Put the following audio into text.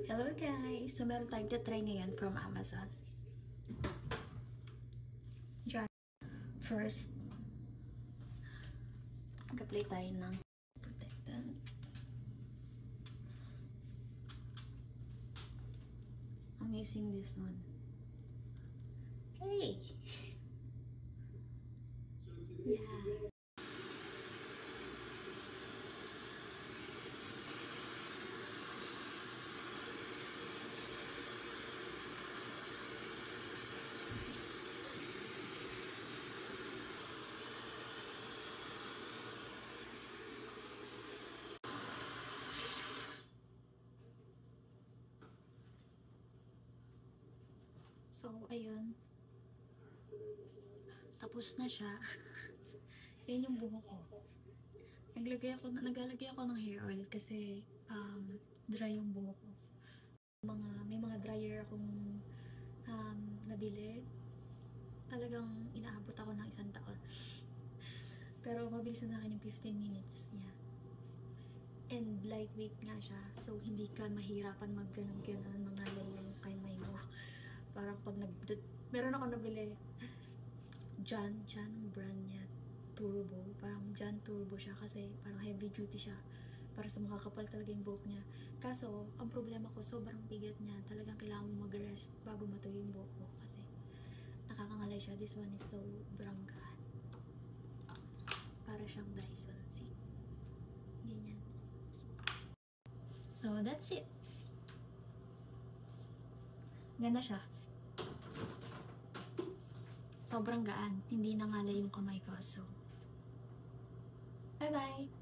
Hello guys! So meron tayong try ngayon from Amazon. Diyan. First, mag-apply tayo ng protectant. I'm using this one. Hey! Yeah. So, ayun. Tapos na siya. Yan yung buhok ko. Naglalagay ako ng hair oil kasi dry yung buhok ko. May mga dryer akong nabili. Talagang inaabot ako ng 1 taon. Pero mabilis na sa akin yung 15 minutes niya. And lightweight nga siya. So, hindi ka mahirapan mag-ganon-ganon, mangalay yung kamay mo. Parang pag meron ako nabili, John ang brand niya, Turbo. Parang John Turbo siya kasi parang heavy duty siya. Para sa makakapal talaga yung buhok niya. Kaso, ang problema ko, sobrang bigat niya. Talagang kailangan mo mag-rest bago matuyo yung buhok ko kasi nakakangalay siya. This one is sobrang gaan. Para siyang Dyson. See? Ganyan. So, that's it. Ganda siya. Sobrang gaan. Hindi nangalay yung kamay ko. So, bye-bye!